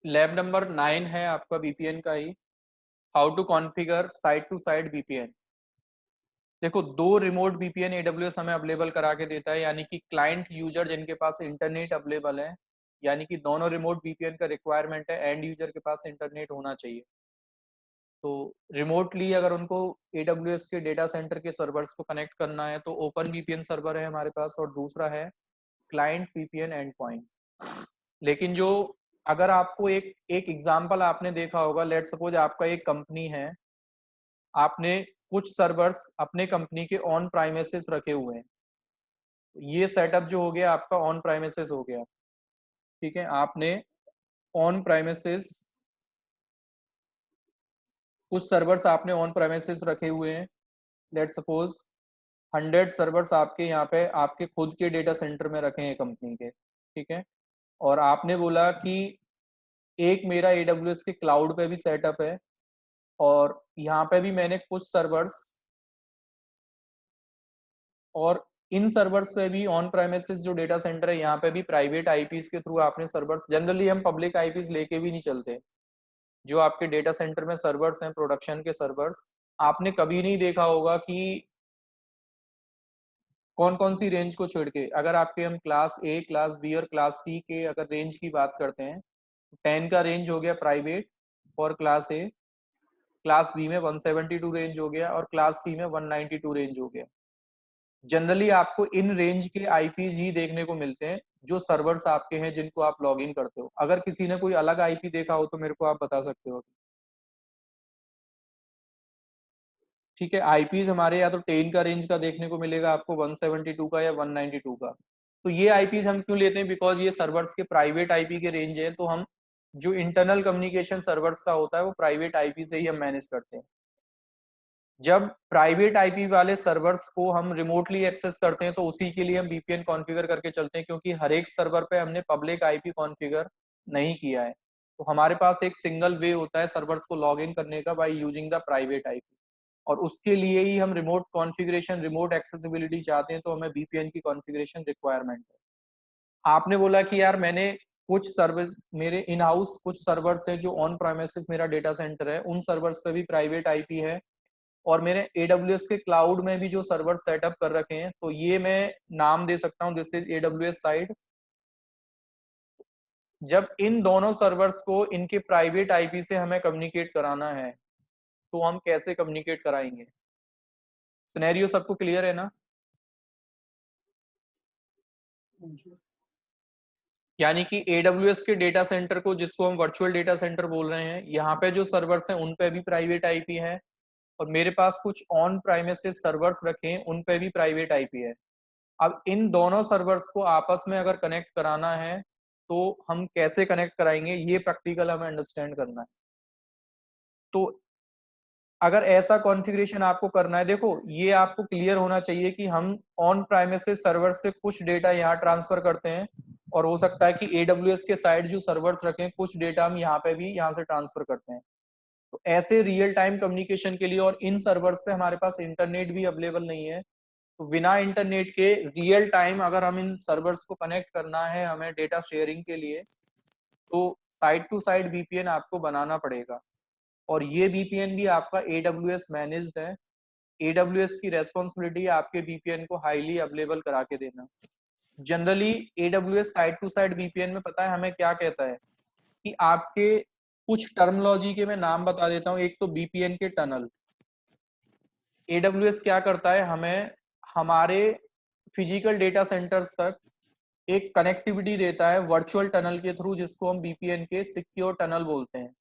Lab number 9 है आपका VPN का ही, how to configure side to side VPN. देखो, दो रिमोट वीपीएन एडब्ल्यूएस हमें अवेलेबल करा के देता है, यानी कि क्लाइंट यूजर जिनके पास इंटरनेट अवेलेबल है, यानी कि दोनों रिमोट वीपीएन का रिक्वायरमेंट है, एंड यूजर के पास इंटरनेट होना चाहिए। तो रिमोटली अगर उनको एडब्ल्यूएस के डेटा सेंटर के सर्वर्स को कनेक्ट करना है तो ओपन वीपीएन सर्वर है हमारे पास, और दूसरा है क्लाइंट वीपीएन एंड पॉइंट। लेकिन जो, अगर आपको एक एक एग्जांपल आपने देखा होगा, लेट सपोज आपका एक कंपनी है, आपने कुछ सर्वर्स अपने कंपनी के ऑन प्राइमेसिस रखे हुए हैं। ये सेटअप जो हो गया आपका ऑन प्राइमेसिस हो गया, ठीक है। आपने ऑन प्राइमेसिस, कुछ सर्वर्स आपने ऑन प्राइमेसिस रखे हुए हैं, लेट सपोज 100 सर्वर्स आपके यहाँ पे आपके खुद के डेटा सेंटर में रखे हैं कंपनी के, ठीक है। और आपने बोला कि एक मेरा एडब्ल्यूएस के क्लाउड पे भी सेटअप है, और यहाँ पे भी मैंने कुछ सर्वर्स, और इन सर्वर्स पे भी ऑन प्रेमिसेस जो डेटा सेंटर है यहाँ पे भी प्राइवेट आईपीस के थ्रू आपने सर्वर्स, जनरली हम पब्लिक आईपीस लेके भी नहीं चलते। जो आपके डेटा सेंटर में सर्वर्स हैं, प्रोडक्शन के सर्वर्स, आपने कभी नहीं देखा होगा कि कौन कौन सी रेंज को छोड़ के, अगर आपके हम क्लास ए, क्लास बी और क्लास सी के अगर रेंज की बात करते हैं, 10 का रेंज हो गया प्राइवेट और क्लास ए, क्लास बी में 172 रेंज हो गया, और क्लास सी में 192 रेंज हो गया। जनरली आपको इन रेंज के आईपीज ही देखने को मिलते हैं जो सर्वर्स आपके हैं जिनको आप लॉग इन करते हो। अगर किसी ने कोई अलग आईपी देखा हो तो मेरे को आप बता सकते हो। ठीक है, आईपीज हमारे या तो 10 का रेंज का देखने को मिलेगा आपको, 172 का या 192 का। तो ये आईपीज हम क्यों लेते हैं, बिकॉज ये सर्वर्स के प्राइवेट आईपी के रेंज है, तो हम जो इंटरनल कम्युनिकेशन सर्वर्स का होता है वो प्राइवेट आईपी से ही हम मैनेज करते हैं। जब प्राइवेट आईपी वाले सर्वर्स को हम रिमोटली एक्सेस करते हैं तो उसी के लिए हम वीपीएन कॉन्फ़िगर करके चलते हैं, क्योंकि हर एक सर्वर पे हमने पब्लिक आईपी कॉन्फ़िगर नहीं किया है। तो हमारे पास एक सिंगल वे होता है सर्वर्स को लॉग इन करने का, by using the private IP. और उसके लिए ही हम रिमोट कॉन्फ़िगरेशन, रिमोट एक्सेसिबिलिटी चाहते हैं, तो हमें वीपीएन की कॉन्फ़िगरेशन रिक्वायरमेंट है। आपने बोला कि यार मैंने कुछ सर्विस, मेरे इन हाउस कुछ सर्वर्स हैं जो ऑन प्रेमिसेस मेरा डेटा सेंटर है, उन सर्वर्स पे भी प्राइवेट आईपी है, और मेरे एडब्ल्यूएस के क्लाउड में भी जो सर्वर सेटअप कर रखे हैं, तो ये मैं नाम दे सकता हूं, दिस इज एडब्ल्यूएस साइड। जब इन दोनों सर्वर्स को इनके प्राइवेट आईपी से हमें कम्युनिकेट कराना है तो हम कैसे कम्युनिकेट कराएंगे? सिनेरियो सबको क्लियर है ना? यानी कि एडब्ल्यूएस के डेटा सेंटर को, जिसको हम वर्चुअल डेटा सेंटर बोल रहे हैं, यहाँ पे जो सर्वर्स हैं उन पे भी प्राइवेट आईपी है, और मेरे पास कुछ ऑन प्राइमेसिस सर्वर्स रखे हैं उन पे भी प्राइवेट आईपी है। अब इन दोनों सर्वर्स को आपस में अगर कनेक्ट कराना है तो हम कैसे कनेक्ट कराएंगे, ये प्रैक्टिकल हमें अंडरस्टैंड करना है। तो अगर ऐसा कॉन्फ़िगरेशन आपको करना है, देखो ये आपको क्लियर होना चाहिए कि हम ऑन प्राइमेसिस सर्वर से कुछ डेटा यहाँ ट्रांसफर करते हैं, और हो सकता है कि एडब्ल्यूएस के साइड जो सर्वर्स रखें कुछ डेटा हम यहाँ पे भी यहाँ से ट्रांसफर करते हैं। तो ऐसे रियल टाइम कम्युनिकेशन के लिए, और इन सर्वर्स पे हमारे पास इंटरनेट भी अवेलेबल नहीं है, तो बिना इंटरनेट के रियल टाइम अगर हम इन सर्वर्स को कनेक्ट करना है हमें डेटा शेयरिंग के लिए, तो साइड टू साइड वीपीएन आपको बनाना पड़ेगा। और ये वीपीएन भी आपका एडब्ल्यूएस मैनेज्ड है। एडब्ल्यूएस की रेस्पॉन्सिबिलिटी है आपके वीपीएन को हाईली अवेलेबल करा के देना। Generally AWS side to side VPN में पता है हमें क्या कहता है, कि आपके कुछ टर्मिनोलॉजी के मैं नाम बता देता हूँ। एक तो वीपीएन के टनल, एडब्ल्यूएस क्या करता है, हमें हमारे फिजिकल डेटा सेंटर्स तक एक कनेक्टिविटी देता है वर्चुअल टनल के थ्रू, जिसको हम वीपीएन के सिक्योर टनल बोलते हैं।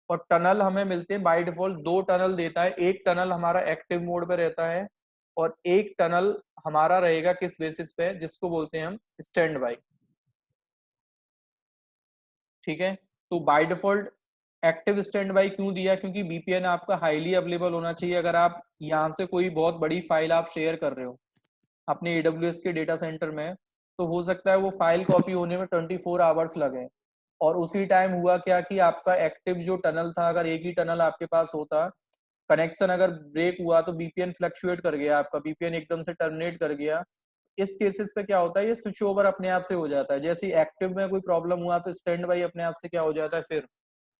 और टनल हमें मिलते हैं बाय डिफॉल्ट, दो टनल देता है। एक टनल हमारा एक्टिव मोड पे रहता है, और एक टनल हमारा रहेगा किस बेसिस पे, जिसको बोलते हैं हम स्टैंड बाय। ठीक है, तो by default active stand by क्यों दिया, क्योंकि वीपीएन आपका हाईली अवेलेबल होना चाहिए। अगर आप यहाँ से कोई बहुत बड़ी फाइल आप शेयर कर रहे हो अपने एडब्ल्यूएस के डेटा सेंटर में, तो हो सकता है वो फाइल कॉपी होने में 24 आवर्स लगे। और उसी टाइम हुआ क्या कि आपका एक्टिव जो टनल था, अगर एक ही टनल आपके पास होता, कनेक्शन अगर ब्रेक हुआ तो वीपीएन फ्लक्चुएट कर गया, आपका वीपीएन एकदम से टर्मिनेट कर गया, इस केसेस पे क्या होता है, ये स्विच ओवर अपने आप से हो जाता है। जैसे एक्टिव में कोई प्रॉब्लम हुआ तो स्टैंड बाई अपने आप से क्या हो जाता है, फिर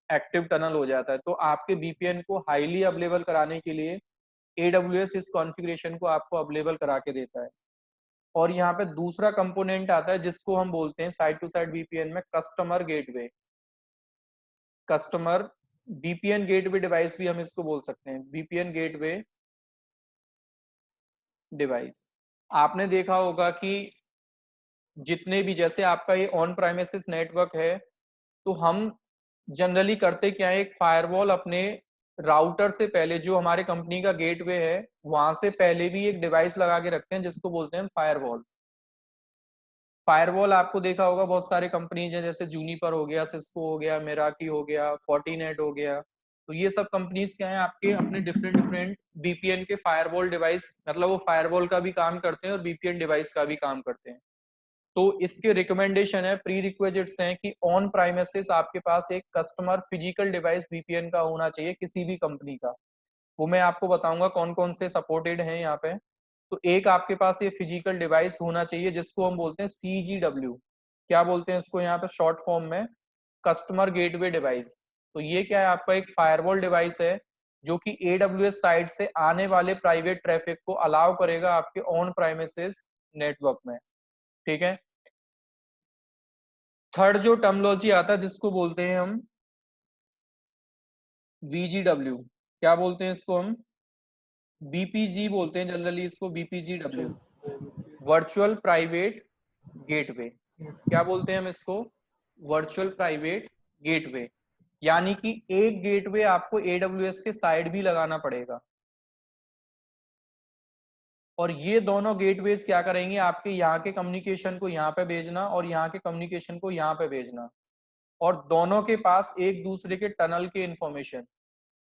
एक्टिव टनल हो जाता है। तो आपके VPN को हाईली अवेलेबल कराने के लिए AWS इस कॉन्फ़िगरेशन को आपको अवेलेबल करा के देता है। और यहाँ पे दूसरा कंपोनेंट आता है जिसको हम बोलते हैं साइड टू साइड VPN में customer gateway. Customer VPN gateway device भी हम इसको बोल सकते हैं, VPN गेटवे डिवाइस। आपने देखा होगा कि जितने भी, जैसे आपका ये ऑन प्राइमेसिस नेटवर्क है, तो हम जनरली करते क्या है, एक फायरवॉल अपने राउटर से पहले, जो हमारे कंपनी का गेटवे है वहां से पहले भी एक डिवाइस लगा के रखते हैं जिसको बोलते हैं फायरवॉल। फायरवॉल आपको देखा होगा बहुत सारे कंपनीज हैं, जैसे जूनिपर हो गया, सिस्को हो गया, मेराकी हो गया, फोर्टिनेट हो गया। तो ये सब कंपनीज क्या है, आपके अपने डिफरेंट डिफरेंट VPN के फायरवॉल डिवाइस, मतलब वो फायरवॉल का भी काम करते हैं और VPN डिवाइस का भी काम करते हैं। तो इसके रिकमेंडेशन है, प्री रिक्विजिट्स हैं कि ऑन प्राइमेसिस आपके पास एक कस्टमर फिजिकल डिवाइस VPN का होना चाहिए किसी भी कंपनी का। वो मैं आपको बताऊंगा कौन कौन से सपोर्टेड हैं यहाँ पे। तो एक आपके पास ये फिजिकल डिवाइस होना चाहिए जिसको हम बोलते हैं CGW। क्या बोलते हैं इसको यहाँ पे शॉर्ट फॉर्म में, कस्टमर गेटवे डिवाइस। तो ये क्या है, आपका एक फायरवॉल डिवाइस है जो कि AWS साइड से आने वाले प्राइवेट ट्रैफिक को अलाउ करेगा आपके ऑन प्राइमेसिस नेटवर्क में। ठीक है। थर्ड जो टर्मोलॉजी आता है जिसको बोलते हैं हम VGW। क्या बोलते हैं इसको हम, BPG बोलते हैं जनरली इसको, BPGW, वर्चुअल प्राइवेट गेटवे। क्या बोलते हैं हम इसको, वर्चुअल प्राइवेट गेटवे। यानी कि एक गेटवे आपको AWS के साइड भी लगाना पड़ेगा, और ये दोनों गेटवेज क्या करेंगे, आपके यहाँ के कम्युनिकेशन को यहाँ पे भेजना और यहाँ के कम्युनिकेशन को यहाँ पे भेजना, और दोनों के पास एक दूसरे के टनल के इंफॉर्मेशन।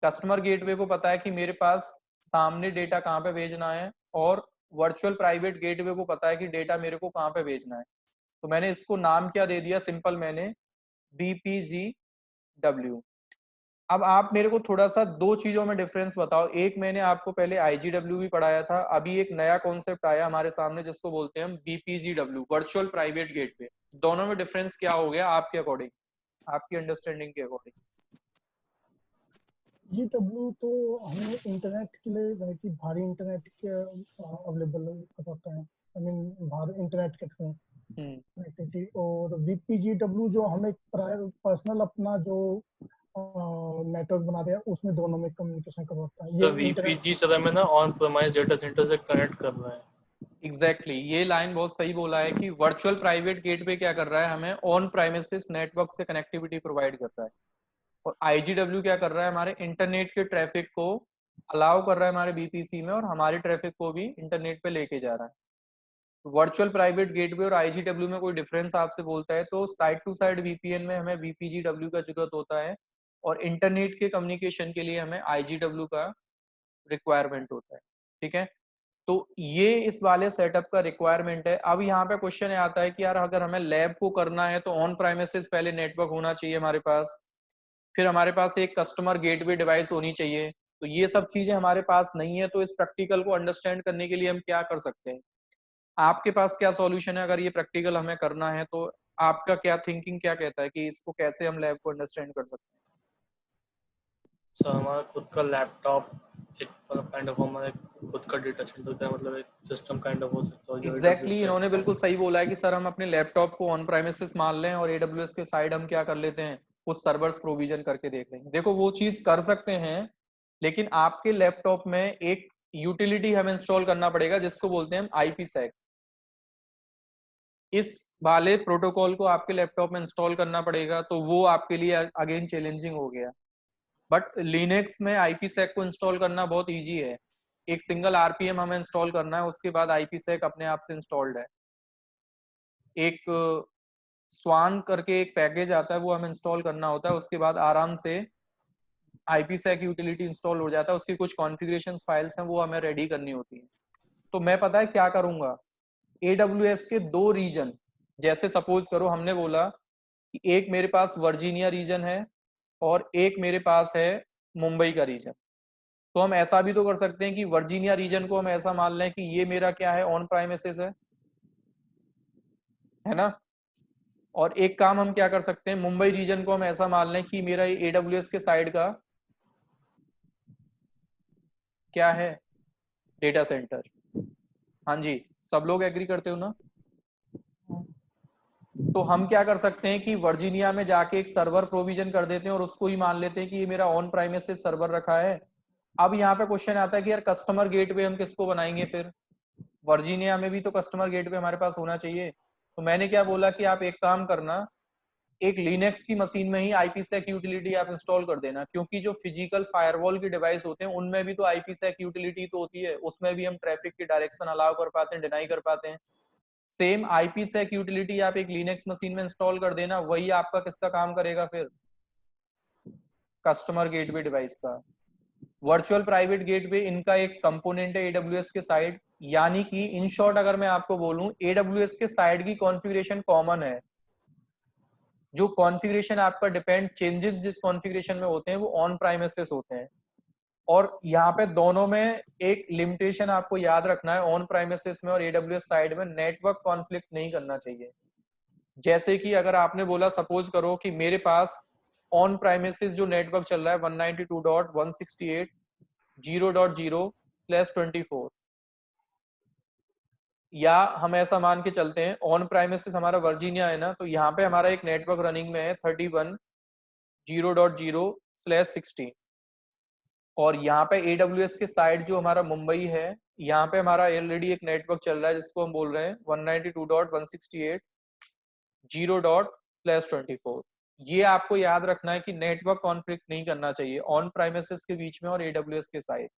कस्टमर गेटवे को पता है कि मेरे पास सामने डेटा कहाँ पे भेजना है, और वर्चुअल प्राइवेट गेटवे को पता है कि डेटा मेरे को कहाँ पे भेजना है। तो मैंने इसको नाम क्या दे दिया, सिंपल, मैंने BPGW। अब आप मेरे को थोड़ा सा दो चीजों में डिफरेंस बताओ। एक मैंने आपको पहले IGW भी पढ़ाया था, अभी एक नया कॉन्सेप्ट आया हमारे सामने जिसको बोलते हैं हम BPGW, वर्चुअल प्राइवेट गेटवे। दोनों में डिफरेंस क्या हो गया आपके अकॉर्डिंग, आपकी अंडरस्टैंडिंग के अकॉर्डिंग? GW तो हमें इंटरनेट के लिए, यानी कि भारी इंटरनेट के अवेलेबल करवाता है, आई मीन भारी इंटरनेट के थ्रू कनेक्टिविटी। और VPGW जो हमें पर्सनल अपना जो नेटवर्क बना दिया उसमें दोनों में कम्युनिकेशन करवाता है। तो ये इंटरनेट VPG सर हमें ना ऑन प्रेमाइज डेटा सेंटर से कनेक्ट कर रहा है। एग्जैक्टली ये लाइन बहुत सही बोला है कि वर्चुअल प्राइवेट गेटवे क्या कर रहा है, हमें ऑन प्राइमेसिस नेटवर्क से कनेक्टिविटी प्रोवाइड कर रहा है, और IGW क्या कर रहा है, हमारे इंटरनेट के ट्रैफिक को अलाउ कर रहा है हमारे BPC में, और हमारे ट्रैफिक को भी इंटरनेट पे लेके जा रहा है। वर्चुअल प्राइवेट गेटवे और IGW में कोई डिफरेंस आपसे बोलता है तो साइड टू साइड VPN में हमें BPGW का जरूरत होता है, और इंटरनेट के कम्युनिकेशन के लिए हमें IGW का रिक्वायरमेंट होता है। ठीक है। तो ये इस वाले सेटअप का रिक्वायरमेंट है। अब यहाँ पे क्वेश्चन आता है कि यार अगर हमें लैब को करना है तो ऑन प्राइमेसिस पहले नेटवर्क होना चाहिए हमारे पास, फिर हमारे पास एक कस्टमर गेटवे डिवाइस होनी चाहिए। तो ये सब चीजें हमारे पास नहीं है, तो इस प्रैक्टिकल को अंडरस्टैंड करने के लिए हम क्या कर सकते हैं, आपके पास क्या सॉल्यूशन है अगर ये प्रैक्टिकल हमें करना है तो? आपका क्या थिंकिंग क्या कहता है कि इसको कैसे हम लैब को अंडरस्टैंड कर सकते हैं? सर हमारा खुद का लैपटॉप एक मतलब काइंड ऑफ हमारे खुद का डेटा सेंटर का मतलब एक सिस्टम काइंड ऑफ हो सकता है जो एग्जैक्टली AWS इन्होंने का बिल्कुल सही बोला है कि सर हम अपने लैपटॉप को ऑन प्राइमेसिस मान लें और AWS के साइड हम क्या कर लेते हैं, कुछ सर्वर्स प्रोविजन करके देख लेंगे। देखो वो चीज कर सकते हैं, लेकिन आपके लैपटॉप में एक यूटिलिटी हमें इंस्टॉल करना पड़ेगा जिसको बोलते हैं हम IPsec। इस वाले प्रोटोकॉल को आपके लैपटॉप में इंस्टॉल करना पड़ेगा, तो वो आपके लिए अगेन चैलेंजिंग हो गया। बट लिनक्स में IPsec को इंस्टॉल करना बहुत इजी है। एक सिंगल RPM हमें इंस्टॉल करना है, उसके बाद IPsec अपने आप से इंस्टॉल्ड है। एक स्वान करके एक पैकेज आता है, वो हमें इंस्टॉल करना होता है, उसके बाद आराम से IPsec यूटिलिटी इंस्टॉल हो जाता है। उसकी कुछ कॉन्फ़िगरेशन फाइल्स हैं वो हमें रेडी करनी होती है। तो मैं पता है क्या करूंगा, AWS के दो रीजन, जैसे सपोज करो हमने बोला कि एक मेरे पास वर्जीनिया रीजन है और एक मेरे पास है मुंबई का रीजन। तो हम ऐसा भी तो कर सकते हैं कि वर्जीनिया रीजन को हम ऐसा मान लें कि ये मेरा क्या है, ऑन प्राइमेसिस है, है ना। और एक काम हम क्या कर सकते हैं, मुंबई रीजन को हम ऐसा मान लें कि मेरा AWS के साइड का क्या है, डेटा सेंटर। हाँ जी, सब लोग एग्री करते हो ना। तो हम क्या कर सकते हैं कि वर्जीनिया में जाके एक सर्वर प्रोविजन कर देते हैं और उसको ही मान लेते हैं कि ये मेरा ऑन प्राइमेसिस सर्वर रखा है। अब यहाँ पे क्वेश्चन आता है कि यार कस्टमर गेटवे हम किसको बनाएंगे फिर, वर्जीनिया में भी तो कस्टमर गेटवे हमारे पास होना चाहिए। तो मैंने क्या बोला कि आप एक काम करना, एक लिनक्स की मशीन में ही IPsec यूटिलिटी आप इंस्टॉल कर देना, क्योंकि जो फिजिकल फायरवॉल के डिवाइस होते हैं उनमें भी तो IPsec यूटिलिटी तो होती है, उसमें भी हम ट्रैफिक की डायरेक्शन अलाउ कर पाते हैं, डिनाई कर पाते हैं। सेम IPsec यूटिलिटी आप एक लिनक्स मशीन में इंस्टॉल कर देना, वही आपका किसका काम करेगा फिर, कस्टमर गेटवे डिवाइस का। वर्चुअल प्राइवेट गेटवे इनका एक कंपोनेंट है AWS के साइड, यानी कि इन शॉर्ट अगर मैं आपको बोलूं, AWS के साइड की कॉन्फ़िगरेशन कॉमन है। जो कॉन्फ़िगरेशन आपका डिपेंड, चेंजेस जिस कॉन्फ़िगरेशन में होते हैं वो ऑन प्राइमेसिस होते हैं। और यहाँ पे दोनों में एक लिमिटेशन आपको याद रखना है, ऑन प्राइमेसिस में और AWS साइड में नेटवर्क कॉन्फ्लिक्ट नहीं करना चाहिए। जैसे कि अगर आपने बोला, सपोज करो कि मेरे पास ऑन प्राइमेसिस जो नेटवर्क चल रहा है 192.168.0.0/24, या हम ऐसा मान के चलते हैं ऑन प्राइमेसिस हमारा वर्जीनिया है ना, तो यहाँ पे हमारा एक नेटवर्क रनिंग में है 31.0.0/16, और यहाँ पे AWS के साइड जो हमारा मुंबई है, यहाँ पे हमारा ऑलरेडी एक नेटवर्क चल रहा है जिसको हम बोल रहे हैं 192.168.0./24। ये आपको याद रखना है कि नेटवर्क कॉन्फ्लिक्ट नहीं करना चाहिए ऑन प्राइमेसिस के बीच में और AWS के साइड।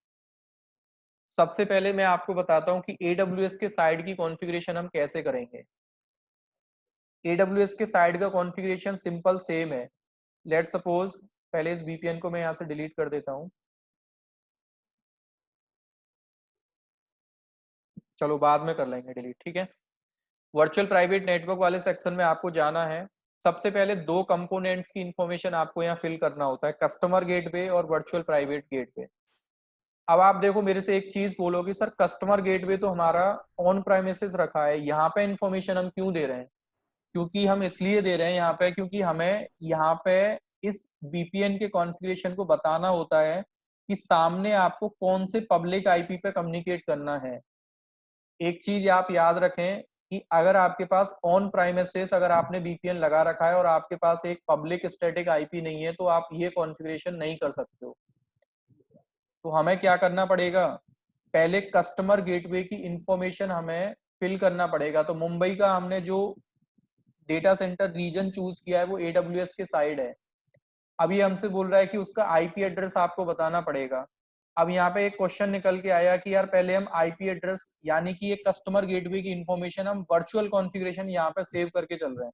सबसे पहले मैं आपको बताता हूँ कि AWS के साइड की कॉन्फ़िगरेशन हम कैसे करेंगे। AWS के साइड का कॉन्फ़िगरेशन सिंपल सेम है। लेट सपोज, पहले इस VPN को मैं यहाँ से डिलीट कर देता हूँ, चलो बाद में कर लेंगे डिलीट, ठीक है। वर्चुअल प्राइवेट नेटवर्क वाले सेक्शन में आपको जाना है। सबसे पहले दो कंपोनेंट्स की इंफॉर्मेशन आपको यहाँ फिल करना होता है, कस्टमर गेटवे और वर्चुअल प्राइवेट गेटवे। अब आप देखो, मेरे से एक चीज बोलो कि सर कस्टमर गेटवे तो हमारा ऑन प्राइमेसिस रखा है, यहाँ पे इंफॉर्मेशन हम क्यों दे रहे हैं? क्योंकि हम इसलिए दे रहे हैं यहाँ पे, क्योंकि हमें यहाँ पे इस VPN के कॉन्फ़िगरेशन को बताना होता है कि सामने आपको कौन से पब्लिक IP पे कम्युनिकेट करना है। एक चीज आप याद रखें कि अगर आपके पास ऑन प्राइमेसिस, अगर आपने VPN लगा रखा है और आपके पास एक पब्लिक स्टैटिक IP नहीं है, तो आप ये कॉन्फ़िगरेशन नहीं कर सकते हो। तो हमें क्या करना पड़ेगा, पहले कस्टमर गेटवे की इंफॉर्मेशन हमें फिल करना पड़ेगा। तो मुंबई का हमने जो डेटा सेंटर रीजन चूज किया है वो AWS के साइड है। अभी हमसे बोल रहा है कि उसका IP एड्रेस आपको बताना पड़ेगा। अब यहाँ पे एक क्वेश्चन निकल के आया कि यार पहले हम IP एड्रेस यानी कि एक कस्टमर गेटवे की इंफॉर्मेशन हम वर्चुअल कॉन्फ़िगरेशन यहाँ पे सेव करके चल रहे हैं।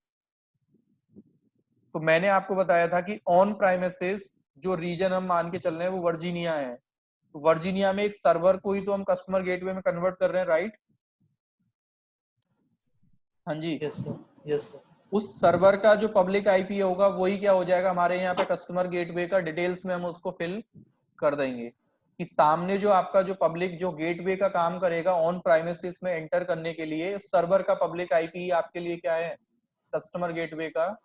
तो मैंने आपको बताया था कि ऑन प्राइमेसिस जो रीजन हम मान के चल रहे हैं वो वर्जीनिया है। तो वर्जीनिया में एक सर्वर को ही तो हम कस्टमर गेटवे में कन्वर्ट कर रहे हैं, राइट? हाँ जी। Yes sir, yes sir. उस सर्वर का जो पब्लिक IP होगा वही क्या हो जाएगा हमारे यहाँ पे कस्टमर गेटवे का, डिटेल्स में हम उसको फिल कर देंगे कि सामने जो आपका जो पब्लिक जो गेटवे का काम करेगा ऑन प्राइमेसिस में एंटर करने के लिए, सर्वर का पब्लिक IP आपके लिए क्या है, कस्टमर गेटवे का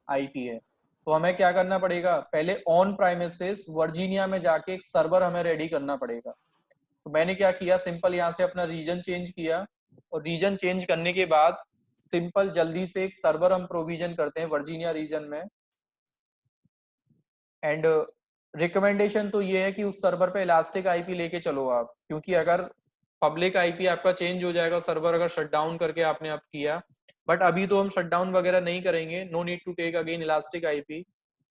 IP है। तो हमें क्या करना पड़ेगा, पहले ऑन प्राइमेसिस वर्जीनिया में जाके एक सर्वर हमें रेडी करना पड़ेगा। तो मैंने क्या किया, सिंपल यहाँ से अपना रीजन चेंज किया, और रीजन चेंज करने के बाद सिंपल जल्दी से एक सर्वर हम प्रोविजन करते हैं वर्जीनिया रीजन में। एंड रिकमेंडेशन तो ये है कि उस सर्वर पे इलास्टिक IP लेके चलो आप, क्योंकि अगर पब्लिक IP आपका चेंज हो जाएगा, सर्वर अगर शट डाउन करके आपने आप किया, बट अभी तो हम शट डाउन वगैरह नहीं करेंगे, no need to take again elastic IP।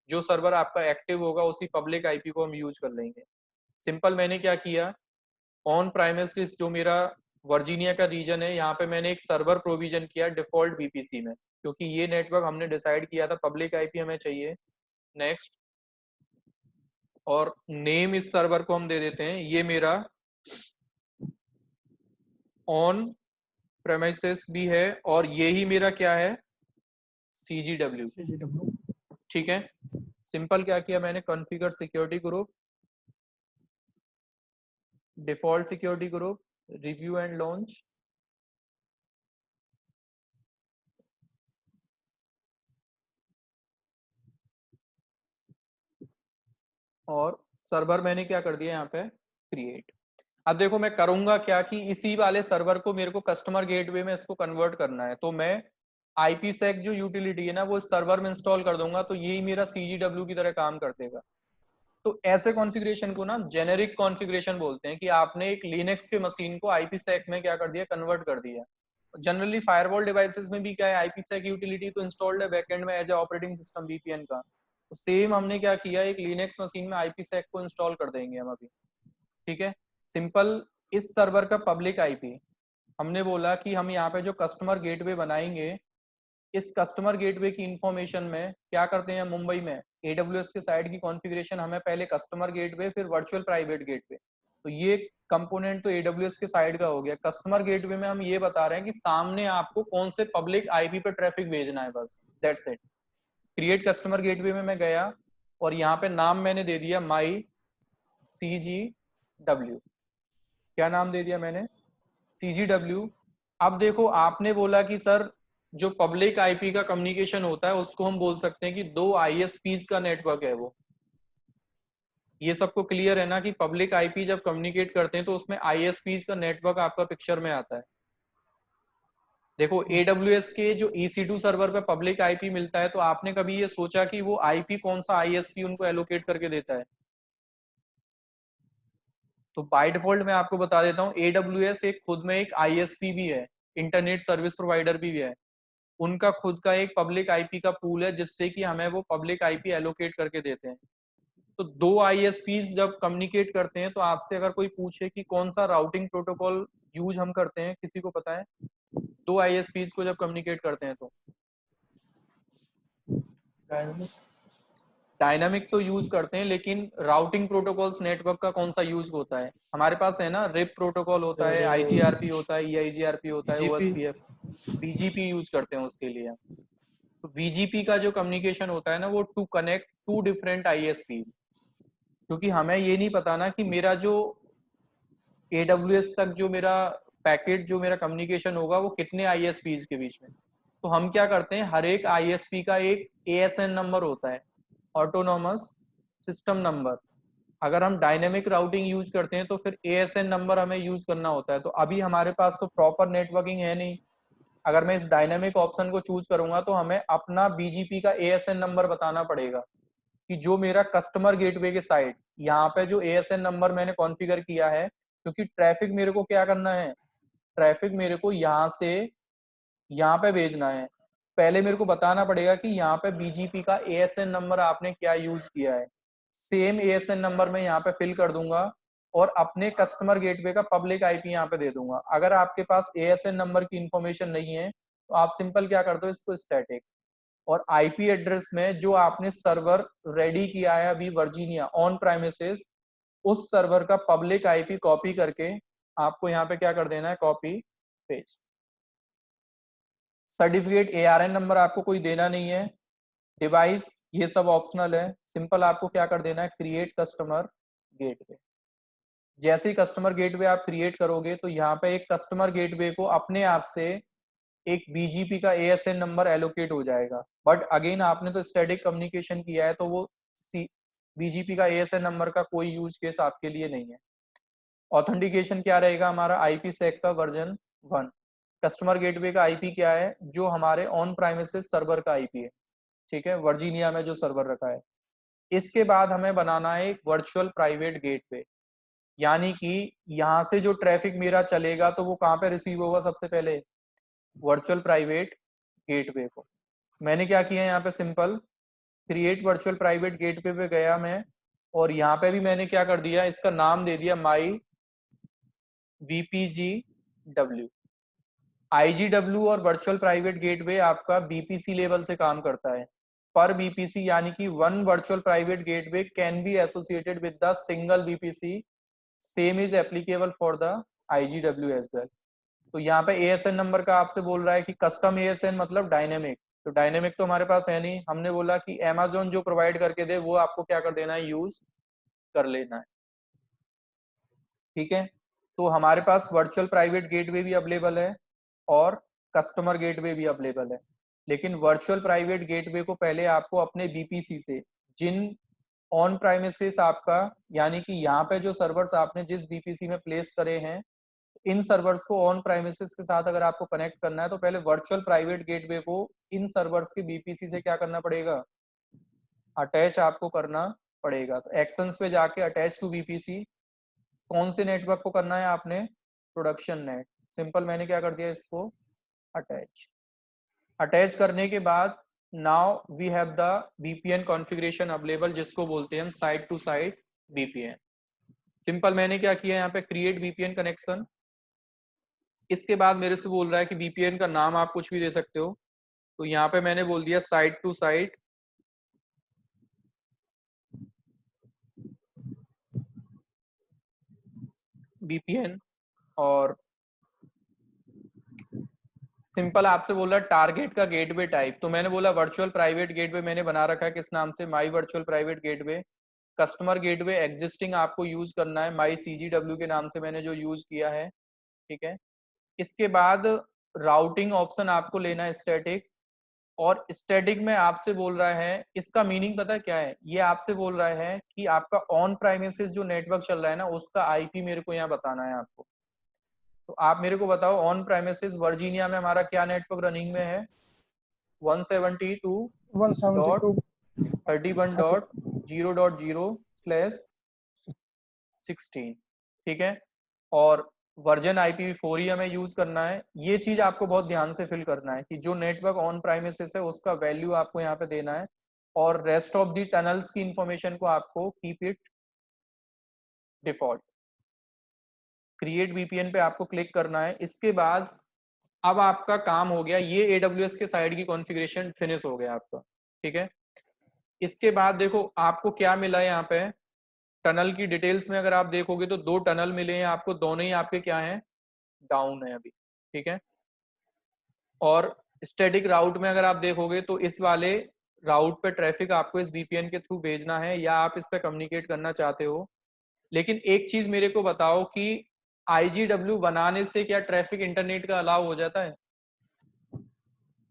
जो सर्वर आपका एक्टिव होगा उसी पब्लिक IP को हम यूज कर लेंगे। सिंपल मैंने क्या किया, ऑन प्राइमेसिस जो मेरा वर्जीनिया का रीजन है, यहाँ पे मैंने एक सर्वर प्रोविजन किया डिफॉल्ट VPC में, क्योंकि ये नेटवर्क हमने डिसाइड किया था पब्लिक IP हमें चाहिए। नेक्स्ट, और नेम इस सर्वर को हम दे देते हैं, ये मेरा ऑन प्रेमिसेस भी है और ये ही मेरा क्या है, CGW। ठीक है, सिंपल क्या किया मैंने, configure security group, default security group, review and launch, और सर्वर मैंने क्या कर दिया यहाँ पे क्रिएट। अब देखो मैं करूंगा क्या कि इसी वाले सर्वर को मेरे को कस्टमर गेटवे में इसको कन्वर्ट करना है, तो मैं IPsec जो यूटिलिटी है ना वो सर्वर में इंस्टॉल कर दूंगा, तो यही मेरा CGW की तरह काम कर देगा। तो ऐसे कॉन्फ़िगरेशन को ना जेनेरिक कॉन्फ़िगरेशन बोलते हैं, कि आपने एक लिनक्स के मशीन को IPsec में क्या कर दिया, कन्वर्ट कर दिया। जनरली फायरवॉल डिवाइसेस में भी क्या है, IPsec यूटिलिटी तो इंस्टॉल्ड है बैकएंड में एज ऑपरेटिंग सिस्टम VPN का। तो सेम हमने क्या किया, एक लिनक्स मशीन में IPsec को इंस्टॉल कर देंगे हम अभी। ठीक है, सिंपल। इस सर्वर का पब्लिक IP हमने बोला कि हम यहाँ पे जो कस्टमर गेटवे बनाएंगे, इस कस्टमर गेटवे की इंफॉर्मेशन में क्या करते हैं, मुंबई में AWS के साइड की कॉन्फ़िगरेशन हमें पहले कस्टमर गेटवे फिर वर्चुअल प्राइवेट गेटवे, तो ये कंपोनेंट तो AWS के साइड का हो गया। कस्टमर गेटवे में हम ये बता रहे हैं कि सामने आपको कौन से पब्लिक IP पे ट्रैफिक भेजना है, बस that's it. Create customer gateway में मैं गया और यहाँ पे नाम मैंने दे दिया माई CGW। क्या नाम दे दिया मैंने, CGW। अब देखो आपने बोला कि सर जो पब्लिक IP का कम्युनिकेशन होता है उसको हम बोल सकते हैं कि दो ISPs का नेटवर्क है वो। ये सबको क्लियर है ना कि पब्लिक IP जब कम्युनिकेट करते हैं तो उसमें ISPs का नेटवर्क आपका पिक्चर में आता है। देखो AWS के जो EC2 सर्वर पे पब्लिक IP मिलता है, तो आपने कभी ये सोचा कि वो IP कौन सा ISP उनको एलोकेट करके देता है? तो बाय डिफॉल्ट मैं आपको बता देता हूँ, AWS एक खुद में एक ISP भी है, इंटरनेट सर्विस प्रोवाइडर भी है। उनका खुद का एक पब्लिक IP का पूल है जिससे कि हमें वो पब्लिक IP एलोकेट करके देते हैं। तो दो ISPs जब कम्युनिकेट करते हैं, तो आपसे अगर कोई पूछे कि कौन सा राउटिंग प्रोटोकॉल यूज हम करते हैं, किसी को पता है? दो ISPs को जब कम्युनिकेट करते हैं तो डायनामिक तो यूज करते हैं, लेकिन राउटिंग प्रोटोकॉल्स नेटवर्क का कौन सा यूज होता है? हमारे पास है ना, रिप प्रोटोकॉल होता है, IGRP होता है, EIGRP होता है, OSPF, BGP यूज करते हैं उसके लिए। तो VGP का जो कम्युनिकेशन होता है ना, वो to connect to different ISPs, क्योंकि हमें ये नहीं पता ना कि मेरा जो AWS तक जो मेरा पैकेट जो मेरा कम्युनिकेशन होगा वो कितने ISPs के बीच में। तो हम क्या करते हैं, हर एक ISP का एक ASN नंबर होता है, ऑटोनॉमस सिस्टम नंबर। अगर हम डायनेमिक राउटिंग यूज करते हैं तो फिर ASN नंबर हमें यूज करना होता है। तो अभी हमारे पास तो प्रॉपर नेटवर्किंग है नहीं। अगर मैं इस डायनेमिक ऑप्शन को चूज करूंगा तो हमें अपना BGP का ASN नंबर बताना पड़ेगा, कि जो मेरा कस्टमर गेटवे के साइड यहाँ पे जो ASN नंबर मैंने कॉन्फ़िगर किया है, क्योंकि ट्रैफिक मेरे को क्या करना है, ट्रैफिक मेरे को यहाँ से यहाँ पे भेजना है। पहले मेरे को बताना पड़ेगा कि यहाँ पे BGP का ASN नंबर आपने क्या यूज किया है। सेम ASN नंबर मैं यहाँ पे फिल कर दूंगा और अपने कस्टमर गेटवे का पब्लिक IP यहाँ पे दे दूंगा। अगर आपके पास ASN नंबर की इंफॉर्मेशन नहीं है तो आप सिंपल क्या कर दो, इसको स्टैटिक, और IP एड्रेस में जो आपने सर्वर रेडी किया है अभी वर्जीनिया ऑन प्राइमिसेस, उस सर्वर का पब्लिक IP कॉपी करके आपको यहाँ पे क्या कर देना है, copy paste. Certificate ARN number आपको कोई देना नहीं है, डिवाइस ये सब ऑप्शनल है। सिंपल आपको क्या कर देना है, क्रिएट कस्टमर गेटवे। जैसे ही कस्टमर गेटवे आप क्रिएट करोगे तो यहाँ पे एक कस्टमर गेटवे को अपने आप से एक BGP का ASN नंबर एलोकेट हो जाएगा। बट अगेन आपने तो स्टैटिक कम्युनिकेशन किया है, तो वो BGP का ASN नंबर का कोई यूज केस आपके लिए नहीं है। ऑथेंटिकेशन क्या रहेगा हमारा, IPsec का वर्जन 1। कस्टमर गेटवे का IP क्या है, जो हमारे ऑन प्राइमिसेस सर्वर का IP है, ठीक है, वर्जीनिया में जो सर्वर रखा है। इसके बाद हमें बनाना है एक वर्चुअल प्राइवेट गेटवे, यानी कि यहाँ से जो ट्रैफिक मेरा चलेगा तो वो कहाँ पे रिसीव होगा, सबसे पहले वर्चुअल प्राइवेट गेटवे को। मैंने क्या किया यहाँ पे, simple create virtual private gateway पे गया मैं, और यहाँ पे भी मैंने क्या कर दिया, इसका नाम दे दिया माई VPGW। IGW और वर्चुअल प्राइवेट गेटवे आपका BPC लेवल से काम करता है, पर BPC, यानी कि one virtual private gateway can be associated with the single BPC, same is applicable for the IGW as well. तो यहाँ पे ASN नंबर का आपसे बोल रहा है कि कस्टम ASN मतलब डायनेमिक, तो डायनेमिक तो हमारे पास है नहीं। हमने बोला कि Amazon जो प्रोवाइड करके दे वो आपको क्या कर देना है, यूज कर लेना है, ठीक है। तो हमारे पास वर्चुअल प्राइवेट गेटवे भी अवेलेबल है और कस्टमर गेटवे भी अवेलेबल है, लेकिन वर्चुअल प्राइवेट गेटवे को पहले आपको अपने BPC से, जिन ऑन प्राइमिसेस आपका, यानी कि यहाँ पे जो सर्वर्स आपने जिस बीपीसी में प्लेस करे हैं, इन सर्वर्स को ऑन प्राइमिसेस के साथ अगर आपको कनेक्ट करना है तो पहले वर्चुअल प्राइवेट गेटवे को इन सर्वर्स के बीपीसी से क्या करना पड़ेगा, अटैच आपको करना पड़ेगा। तो एक्शंस पे जाके अटैच टू बीपीसी, कौन से नेटवर्क को करना है आपने, प्रोडक्शन नेट। सिंपल मैंने क्या कर दिया इसको अटैच। अटैच करने के बाद now we have the VPN configuration available, जिसको बोलते हैं हम site to site VPN. Simple मैंने क्या किया यहाँ पे क्रिएट बीपीएन कनेक्शन। इसके बाद मेरे से बोल रहा है कि बीपीएन का नाम आप कुछ भी दे सकते हो, तो यहाँ पे मैंने बोल दिया साइट टू साइट बीपीएन। और सिंपल आपसे बोला टारगेट का गेटवे टाइप, तो मैंने बोला वर्चुअल प्राइवेट गेटवे मैंने बना रखा है किस नाम से, my virtual private gateway. Customer gateway existing आपको यूज करना है, माई CGW के नाम से मैंने जो यूज किया है, ठीक है। इसके बाद राउटिंग ऑप्शन आपको लेना है स्टैटिक, और स्टैटिक में आपसे बोल रहा है, इसका मीनिंग पता है क्या है, ये आपसे बोल रहा है कि आपका ऑन प्राइमिसेस जो नेटवर्क चल रहा है ना उसका आईपी मेरे को यहाँ बताना है आपको। तो आप मेरे को बताओ ऑन प्राइमिसेस वर्जीनिया में हमारा क्या नेटवर्क रनिंग में है, 172.31.0.0/16, ठीक है। और वर्जन IPv4 ही हमें यूज करना है। ये चीज आपको बहुत ध्यान से फिल करना है कि जो नेटवर्क ऑन प्राइमिसेस है उसका वैल्यू आपको यहाँ पे देना है, और रेस्ट ऑफ दी टनल्स की इंफॉर्मेशन को आपको keep it default. Create VPN पे आपको क्लिक करना है। इसके बाद अब आपका काम हो गया, ये AWS के साइड की कॉन्फ़िगरेशन फिनिश हो गया आपका, ठीक है। इसके बाद देखो आपको क्या मिला है यहाँ पे, टनल की डिटेल्स में अगर आप देखोगे तो 2 टनल मिले हैं आपको, दोनों ही आपके क्या हैं, डाउन है अभी, ठीक है। और स्टैटिक राउट में अगर आप देखोगे तो इस वाले राउट पे ट्रैफिक आपको इस VPN के थ्रू भेजना है, या आप इस पे कम्युनिकेट करना चाहते हो। लेकिन एक चीज मेरे को बताओ कि IGW बनाने से क्या ट्रैफिक इंटरनेट का अलाउ हो जाता है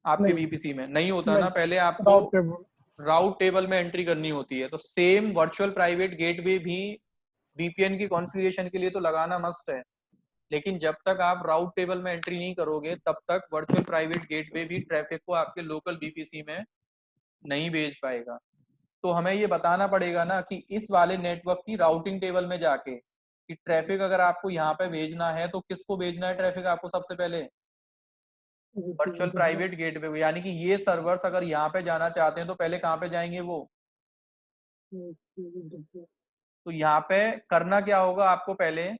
आपके बीपीसी में? नहीं होता ना, पहले आपको राउट टेबल में एंट्री करनी होती है। तो सेम वर्चुअल प्राइवेट गेटवे भी VPN की कॉन्फ़िगरेशन के लिए तो लगाना मस्ट है, लेकिन जब तक आप राउट टेबल में एंट्री नहीं करोगे तब तक वर्चुअल प्राइवेट गेटवे भी ट्रैफिक को आपके लोकल बीपीसी में नहीं भेज पाएगा। तो हमें ये बताना पड़ेगा ना कि इस वाले नेटवर्क की राउटिंग टेबल में जाके कि ट्रैफिक अगर आपको यहाँ पे भेजना है तो किसको भेजना है ट्रैफिक आपको, सबसे पहले वर्चुअल प्राइवेट गेटवे को। यानी कि ये सर्वर्स अगर यहाँ पे जाना चाहते हैं तो पहले कहाँ पे जाएंगे वो, तो यहाँ पे करना क्या होगा आपको, पहले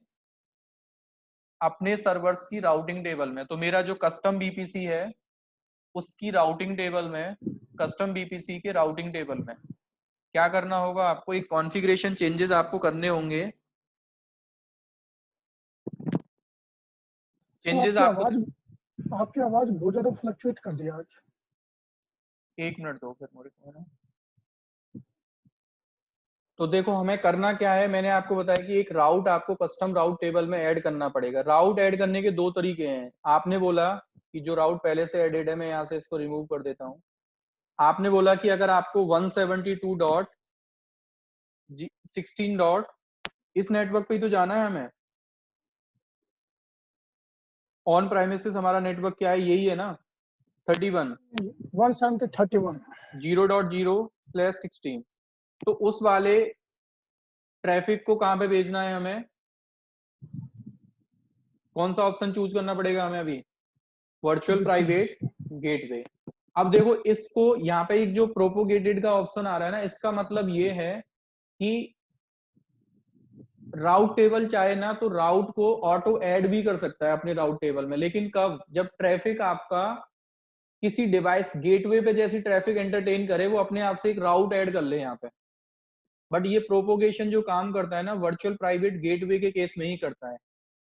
अपने सर्वर्स की राउटिंग टेबल में, तो मेरा जो कस्टम बीपीसी है उसकी राउटिंग टेबल में, कस्टम बीपीसी के राउटिंग टेबल में क्या करना होगा आपको, एक कॉन्फ़िगरेशन चेंजेस आपको करने होंगे। चेंजेस आपकी आवाज बहुत ज्यादा फ्लक्चुएट कर दिया आज। एक मिनट दो फिर मेरे को ना। तो देखो हमें करना क्या है, मैंने आपको बताया कि एक राउट आपको कस्टम राउट टेबल में ऐड करना पड़ेगा। राउट ऐड करने के 2 तरीके हैं। आपने बोला कि जो राउट पहले से एडेड है मैं यहाँ से इसको रिमूव कर देता हूँ। आपने बोला कि अगर आपको 172.16 इस नेटवर्क पे ही तो जाना है हमें, ऑन प्राइमिसेस हमारा नेटवर्क क्या है, यही है ना, 31 0.0/16। तो उस वाले ट्रैफिक को कहां पे भेजना है हमें, कौन सा ऑप्शन चूज करना पड़ेगा हमें अभी, वर्चुअल प्राइवेट गेटवे। अब देखो इसको यहाँ पे एक जो प्रोपोगेटेड का ऑप्शन आ रहा है ना, इसका मतलब ये है कि राउट टेबल चाहे ना तो राउट को ऑटो ऐड भी कर सकता है अपने राउट टेबल में, लेकिन कब, जब ट्रैफिक आपका किसी डिवाइस गेटवे पे जैसी ट्रैफिक एंटरटेन करे, वो अपने आप से एक राउट ऐड कर ले यहाँ पे। बट ये प्रोपोगेशन जो काम करता है ना वर्चुअल प्राइवेट गेटवे के केस में ही करता है,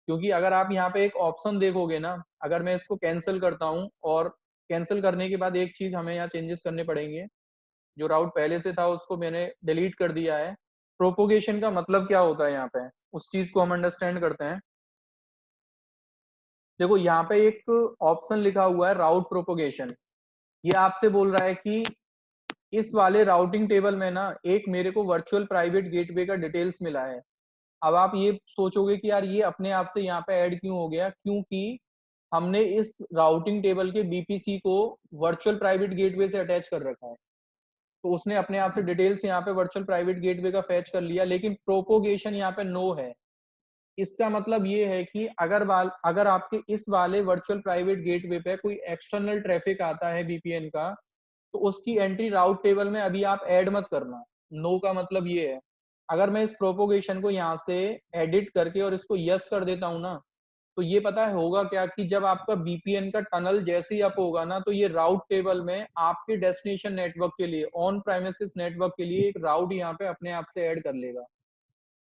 क्योंकि अगर आप यहाँ पे एक ऑप्शन देखोगे ना, अगर मैं इसको कैंसिल करता हूँ, और कैंसिल करने के बाद एक चीज हमें यहाँ चेंजेस करने पड़ेंगे, जो राउट पहले से था उसको मैंने डिलीट कर दिया है। प्रोपोगेशन का मतलब क्या होता है यहाँ पे, उस चीज को हम अंडरस्टैंड करते हैं। देखो यहाँ पे एक ऑप्शन लिखा हुआ है राउट प्रोपोगेशन, ये आपसे बोल रहा है कि इस वाले राउटिंग टेबल में ना एक मेरे को वर्चुअल प्राइवेट गेटवे का डिटेल्स मिला है। अब आप ये सोचोगे कि यार ये अपने आप से यहाँ पे ऐड क्यों हो गया, क्योंकि हमने इस राउटिंग टेबल के बीपीसी को वर्चुअल प्राइवेट गेटवे से अटैच कर रखा है, तो उसने अपने आप से डिटेल्स यहाँ पे वर्चुअल प्राइवेट गेटवे का फैच कर लिया, लेकिन प्रोपोगेशन यहाँ पे नो है। इसका मतलब ये है कि अगर आपके इस वाले वर्चुअल प्राइवेट गेटवे पे कोई एक्सटर्नल ट्रैफिक आता है वीपीएन का, तो उसकी एंट्री राउट टेबल में अभी आप ऐड मत करना। नो का मतलब ये है, अगर मैं इस प्रोपोगेशन को यहाँ से एडिट करके और इसको यस कर देता हूँ ना, तो ये पता है होगा क्या कि जब आपका वीपीएन का टनल जैसे ही अप होगा ना, तो ये राउट टेबल में आपके डेस्टिनेशन नेटवर्क के लिए, ऑन प्राइमेसिस नेटवर्क के लिए एक राउट यहाँ पे अपने आप से ऐड कर लेगा।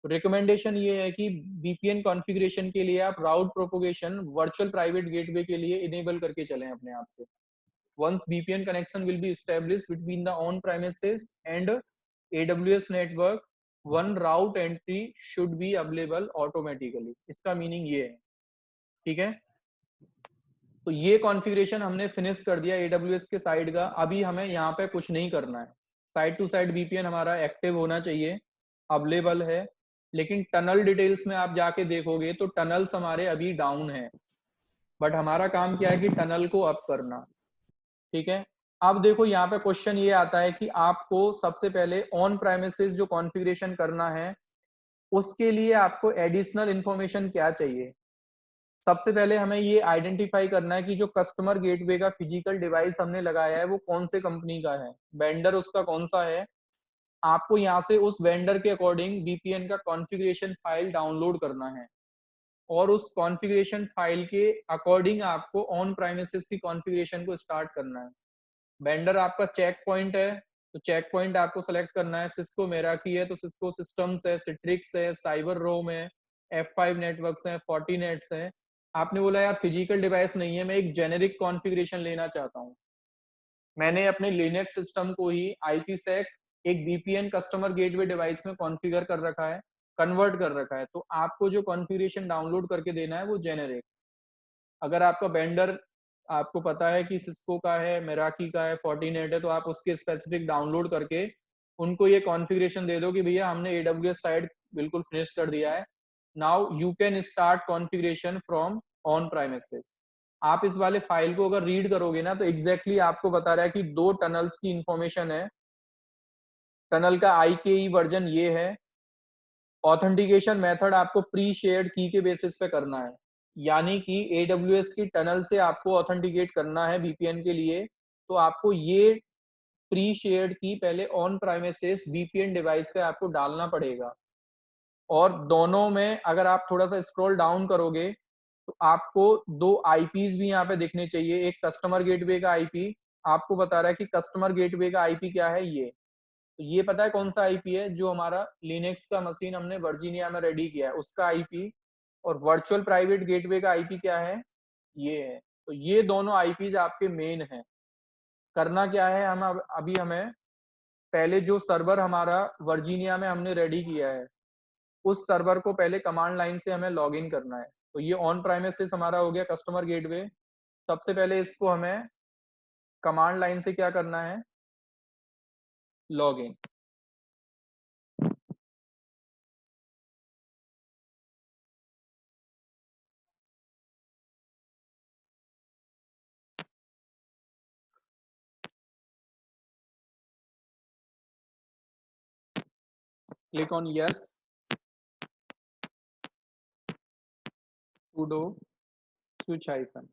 रिकमेंडेशन ये है कि वीपीएन कॉन्फ़िगरेशन के लिए आप राउट प्रोपोगेशन वर्चुअल प्राइवेट गेटवे के लिए इनेबल करके चलें अपने आप से। Once VPN connection will be established between the on-premises and AWS network, one route entry should be available automatically. इसका मीनिंग ये है, ठीक है। तो ये कॉन्फ़िगरेशन हमने फिनिश कर दिया AWS के साइड का। अभी हमें यहाँ पे कुछ नहीं करना है। साइड टू साइड VPN हमारा एक्टिव होना चाहिए, अवेलेबल है, लेकिन टनल डिटेल्स में आप जाके देखोगे तो टनल्स हमारे अभी डाउन है, बट हमारा काम क्या है कि टनल को अप करना, ठीक है। अब देखो यहाँ पे क्वेश्चन ये आता है कि आपको सबसे पहले ऑन प्राइमेसिस जो कॉन्फ़िगरेशन करना है, उसके लिए आपको एडिशनल इंफॉर्मेशन क्या चाहिए। सबसे पहले हमें ये आइडेंटिफाई करना है कि जो कस्टमर गेटवे का फिजिकल डिवाइस हमने लगाया है वो कौन से कंपनी का है, वेंडर उसका कौन सा है। आपको यहाँ से उस वेंडर के अकॉर्डिंग वीपीएन का कॉन्फ़िगरेशन फाइल डाउनलोड करना है, और उस कॉन्फ़िगरेशन फाइल के अकॉर्डिंग आपको ऑन प्राइमेसिस की कॉन्फ़िगरेशन को स्टार्ट करना है। वेंडर आपका चेक पॉइंट है, तो चेक पॉइंट आपको सेलेक्ट करना है। सिस्को मेराकी है तो सिस्को सिस्टम्स है, सिट्रिक्स है, साइबर रोम है, F5 नेटवर्क्स हैं, फोर्टीनेट्स हैं। आपने बोला यार फिजिकल डिवाइस नहीं है, मैं एक जेनेरिक कॉन्फ़िगरेशन लेना चाहता हूँ। मैंने अपने लिनक्स सिस्टम को ही IPsec एक VPN कस्टमर गेटवे डिवाइस में कॉन्फ़िगर कर रखा है, कन्वर्ट कर रखा है। तो आपको जो कॉन्फ़िगरेशन डाउनलोड करके देना है वो जेनेरिक। अगर आपका वेंडर आपको पता है कि सिस्को का है, मेराकी का है, फोर्टीनेट है, तो आप उसके स्पेसिफिक डाउनलोड करके उनको ये कॉन्फ़िगरेशन दे दो कि भैया हमने AWS साइड बिल्कुल फिनिश कर दिया है, now you can start configuration from on premises. आप इस वाले फाइल को अगर रीड करोगे ना, तो एग्जैक्टली आपको बता रहा है कि 2 टनल्स की इंफॉर्मेशन है। टनल का IKE वर्जन ये है। ऑथेंटिकेशन मेथड आपको प्री शेयर्ड की के बेसिस पे करना है, यानी कि AWS की टनल से आपको ऑथेंटिकेट करना है VPN के लिए, तो आपको ये प्री शेयर्ड की पहले ऑन प्राइमेसेस VPN डिवाइस पे आपको डालना पड़ेगा। और दोनों में अगर आप थोड़ा सा स्क्रॉल डाउन करोगे तो आपको 2 IPs भी यहाँ पे दिखने चाहिए। एक कस्टमर गेटवे का IP आपको बता रहा है कि कस्टमर गेटवे का IP क्या है, ये तो ये पता है कौन सा आईपी है, जो हमारा लिनक्स का मशीन हमने वर्जीनिया में रेडी किया है उसका आईपी। और वर्चुअल प्राइवेट गेटवे का आईपी क्या है, ये है। तो ये दोनों आईपीज आपके मेन हैं। करना क्या है, अभी हमें पहले जो सर्वर हमारा वर्जीनिया में हमने रेडी किया है, उस सर्वर को पहले कमांड लाइन से हमें लॉग इन करना है। तो ये ऑन प्राइमेसिस हमारा हो गया कस्टमर गेटवे। सबसे पहले इसको हमें कमांड लाइन से क्या करना है, log in. Click on yes, sudo switch hyphen।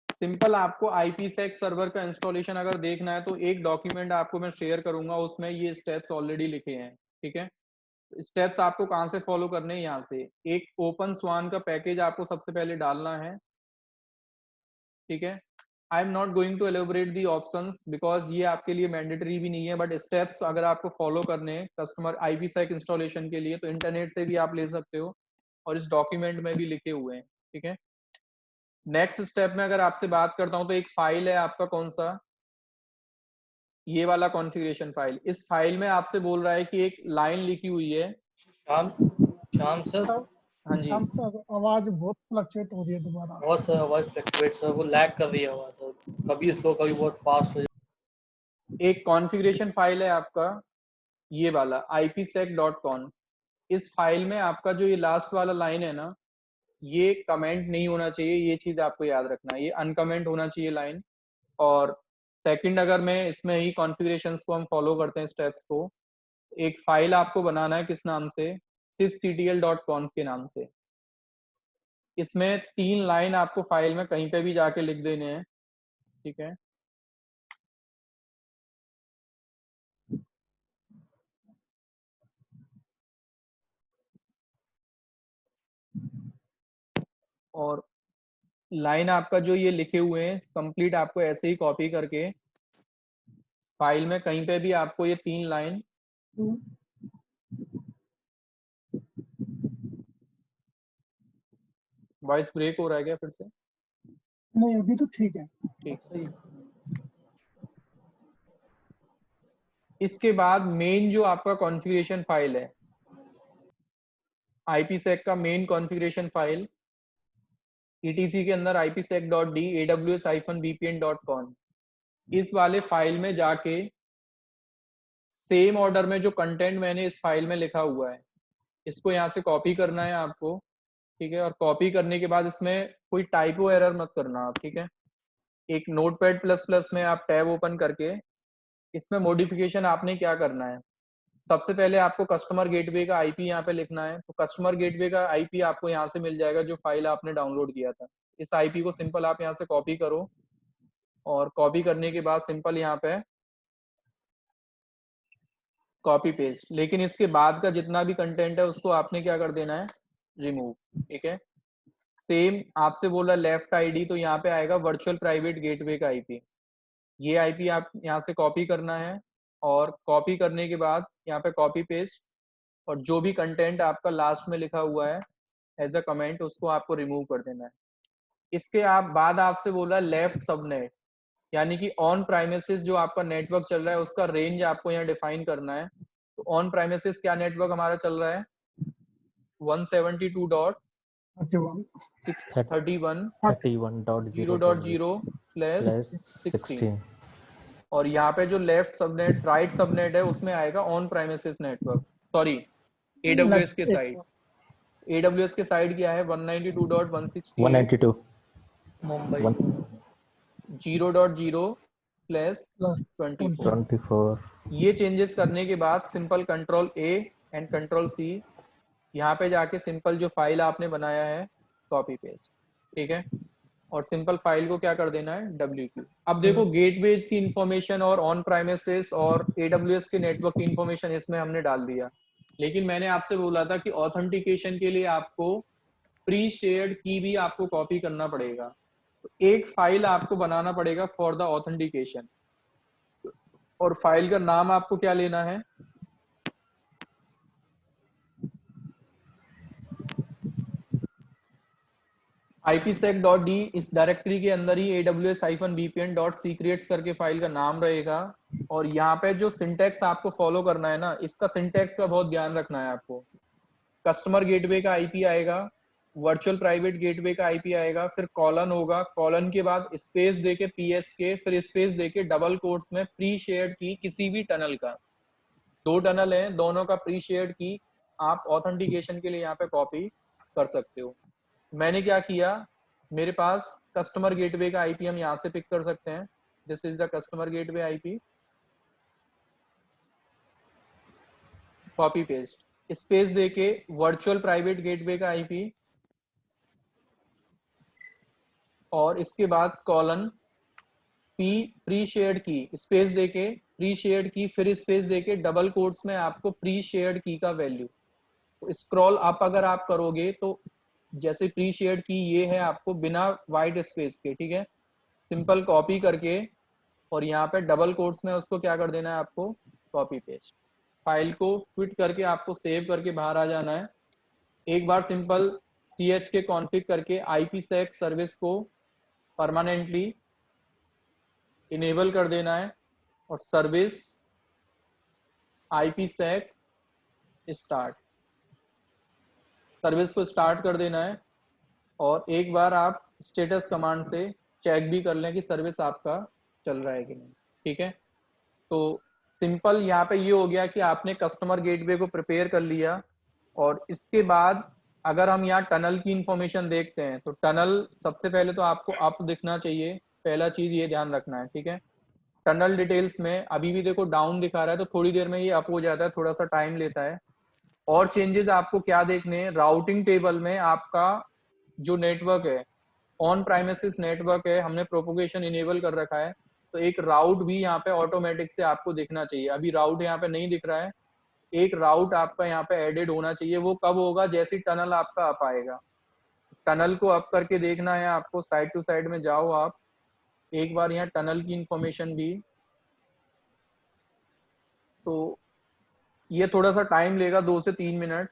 Simple आपको IPsec सर्वर का इंस्टॉलेशन अगर देखना है तो एक डॉक्यूमेंट आपको मैं शेयर करूंगा, उसमें ये स्टेप्स ऑलरेडी लिखे हैं, ठीक है। स्टेप्स आपको कहाँ से फॉलो करने हैं, यहाँ से एक ओपन स्वान का पैकेज आपको सबसे पहले डालना है, ठीक है। I am not going to elaborate the options because ये आपके लिए मैंडेटरी भी नहीं है, बट स्टेप्स अगर आपको फॉलो करने हैं कस्टमर IPsec इंस्टॉलेशन के लिए तो इंटरनेट से भी आप ले सकते हो, और इस डॉक्यूमेंट में भी लिखे हुए हैं, ठीक है। नेक्स्ट स्टेप में अगर आपसे बात करता हूं तो एक फाइल है आपका कौन सा, ये वाला कॉन्फ़िगरेशन फाइल। इस फाइल में आपसे बोल रहा है कि एक लाइन लिखी हुई है। श्याम सर, हाँ जी सर आवाज बहुत फ्लक्चुएट हो रही है दोबारा। बहुत सर आवाज फ्लक्चुएट सर, वो लैग कर रही है आवाज सर, कभी स्लो कभी बहुत फास्ट हो एक कॉन्फ़िगरेशन फाइल है आपका ये वाला ipsec.conf। इस फाइल में आपका जो ये लास्ट वाला लाइन है ना, ये कमेंट नहीं होना चाहिए, ये चीज आपको याद रखना है, ये अनकमेंट होना चाहिए लाइन। और सेकंड, अगर मैं इसमें ही कॉन्फ़िगरेशंस को हम फॉलो करते हैं स्टेप्स को, एक फाइल आपको बनाना है किस नाम से, sysctl.conf के नाम से। इसमें 3 लाइन आपको फाइल में कहीं पे भी जाके लिख देने हैं, ठीक है। और लाइन आपका जो ये लिखे हुए हैं कंप्लीट आपको ऐसे ही कॉपी करके फाइल में कहीं पे भी आपको ये 3 लाइन वॉइस ब्रेक हो रहा है क्या फिर से? नहीं अभी तो ठीक है। ठीक है। इसके बाद मेन जो आपका कॉन्फ़िगरेशन फाइल है, IPsec का मेन कॉन्फ़िगरेशन फाइल etc के अंदर ipsec.d aws-vpn.conf, इस वाले फाइल में जाके सेम ऑर्डर में जो कंटेंट मैंने इस फाइल में लिखा हुआ है इसको यहाँ से कॉपी करना है आपको, ठीक है। और कॉपी करने के बाद इसमें कोई टाइपो एरर मत करना आप, ठीक है। एक नोटपैड प्लस प्लस में आप टैब ओपन करके इसमें मॉडिफिकेशन आपने क्या करना है, सबसे पहले आपको कस्टमर गेटवे का आईपी यहाँ पे लिखना है। तो कस्टमर गेटवे का आईपी आपको यहाँ से मिल जाएगा जो फाइल आपने डाउनलोड किया था। इस आईपी को सिंपल आप यहाँ से कॉपी करो और कॉपी करने के बाद सिंपल यहाँ पे कॉपी पेस्ट, लेकिन इसके बाद का जितना भी कंटेंट है उसको आपने क्या कर देना है, रिमूव, ठीक है। सेम आपसे बोला लेफ्ट आईडी, तो यहाँ पे आएगा वर्चुअल प्राइवेट गेटवे का आईपी। ये आईपी आप यहाँ से कॉपी करना है और कॉपी करने के बाद यहाँ पे कॉपी पेस्ट, और जो भी कंटेंट आपका लास्ट में लिखा हुआ है एज अ कमेंट उसको आपको रिमूव कर देना है। इसके बाद आपसे बोला लेफ्ट सबनेट, यानी कि ऑन प्राइमेसिस जो आपका नेटवर्क चल रहा है उसका रेंज आपको यहाँ डिफाइन करना है। तो ऑन प्राइमेसिस क्या नेटवर्क हमारा चल रहा है, 172.631.0.0/16, और यहाँ पे जो लेफ्ट सबनेट राइट सबनेट है उसमें आएगा on premises network, sorry AWS के साइड। AWS के साइड क्या है, 192.168 मुंबई 0.0/24। ये चेंजेस करने के बाद simple control A and control C, यहाँ पे जाके सिंपल जो फाइल आपने बनाया है कॉपी पेस्ट, ठीक है। और सिंपल फाइल को क्या कर देना है, WQ। अब देखो गेटवेज की इंफॉर्मेशन और ऑन प्राइमेसिस और AWS के नेटवर्क की इंफॉर्मेशन इसमें हमने डाल दिया, लेकिन मैंने आपसे बोला था कि ऑथेंटिकेशन के लिए आपको प्री शेयर्ड की भी आपको कॉपी करना पड़ेगा। तो एक फाइल आपको बनाना पड़ेगा फॉर द ऑथेंटिकेशन, और फाइल का नाम आपको क्या लेना है, ipsec.d। इस डायरेक्टरी के अंदर ही aws-vpn.c creates करके फाइल का नाम रहेगा। और यहाँ पे जो सिंटेक्स आपको फॉलो करना है ना, इसका सिंटेक्स का बहुत ध्यान रखना है आपको। कस्टमर गेटवे का आईपी आएगा, वर्चुअल प्राइवेट गेटवे का आईपी आएगा, फिर कॉलन होगा, कॉलन के बाद स्पेस देके PSK, फिर स्पेस देके डबल कोट्स में प्री शेयर्ड की किसी भी टनल का, 2 टनल है दोनों का प्री शेयर्ड की आप ऑथेंटिकेशन के लिए यहाँ पे कॉपी कर सकते हो। मैंने क्या किया, मेरे पास कस्टमर गेटवे का आईपी हम यहाँ से पिक कर सकते हैं, this is the customer gateway IP, copy paste, space देके वर्चुअल प्राइवेट गेटवे का आईपी, और इसके बाद कॉलन प्री शेयर्ड की, स्पेस देके प्री शेयर्ड की, फिर स्पेस देके डबल कोट्स में आपको प्री शेयर्ड की का वैल्यू। तो स्क्रॉल अप अगर आप करोगे तो जैसे प्री शेयर्ड की ये है आपको बिना वाइट स्पेस के, ठीक है। सिंपल कॉपी करके और यहाँ पे डबल कोट्स में उसको क्या कर देना है आपको, कॉपी पेस्ट। फाइल को क्विट करके आपको सेव करके बाहर आ जाना है। एक बार सिंपल chk कॉन्फ़िग करके IPsec सर्विस को परमानेंटली इनेबल कर देना है, और सर्विस IPsec स्टार्ट, सर्विस को स्टार्ट कर देना है। और एक बार आप स्टेटस कमांड से चेक भी कर लें कि सर्विस आपका चल रहा है कि नहीं, ठीक है। तो सिंपल यहाँ पे ये हो गया कि आपने कस्टमर गेटवे को प्रिपेयर कर लिया, और इसके बाद अगर हम यहाँ टनल की इंफॉर्मेशन देखते हैं तो टनल सबसे पहले तो आपको अप दिखना चाहिए, पहला चीज ये ध्यान रखना है, ठीक है। टनल डिटेल्स में अभी भी देखो डाउन दिखा रहा है, तो थोड़ी देर में ये अप हो जाता है, थोड़ा सा टाइम लेता है। और चेंजेस आपको क्या देखने हैं, राउटिंग टेबल में आपका जो नेटवर्क है, ऑन प्राइमेसिस नेटवर्क है, हमने प्रोपोगेशन इनेबल कर रखा है, तो एक राउट भी यहाँ पे ऑटोमेटिक से आपको दिखना चाहिए। अभी राउट यहाँ पे नहीं दिख रहा है, एक राउट आपका यहाँ पे एडेड होना चाहिए। वो कब होगा, जैसे टनल आपका अप आएगा। टनल को अप करके देखना है आपको, साइड टू साइड में जाओ आप एक बार, यहाँ टनल की इंफॉर्मेशन भी, तो ये थोड़ा सा टाइम लेगा, 2 से 3 मिनट।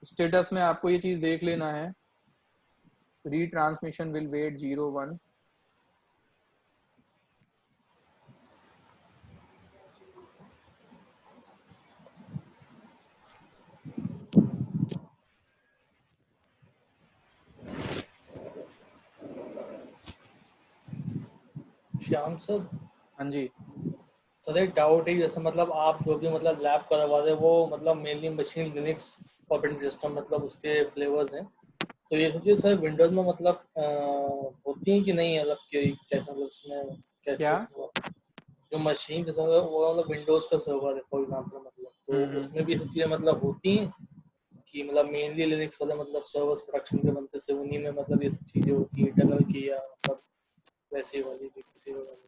स्टेटस में आपको ये चीज देख लेना है, retransmission will wait 01। Shyam sir, हाँ जी। सर एक डाउट है, जैसे मतलब आप जो भी मतलब लैब करवा रहे हैं वो मतलब mainly machine Linux operating system मतलब उसके फ्लेवर्स हैं, तो ये सब चीज़ सर विंडोज में मतलब होती हैं कि नहीं, मतलब कि कैसे मतलब उसमें कैसे क्या? उसमें जो मशीन जैसे वो मतलब विंडोज का सर्वर है फॉर एग्जाम्पल, मतलब तो उसमें भी सब चीज़ें मतलब होती हैं कि मतलब मेनली लिनक्स वाले मतलब सर्वर्स प्रोडक्शन के बनते से उन्हीं में मतलब ये सब चीज़ें होती हैं इंटरनल की, या मतलब वैसी वाली किसी वाली।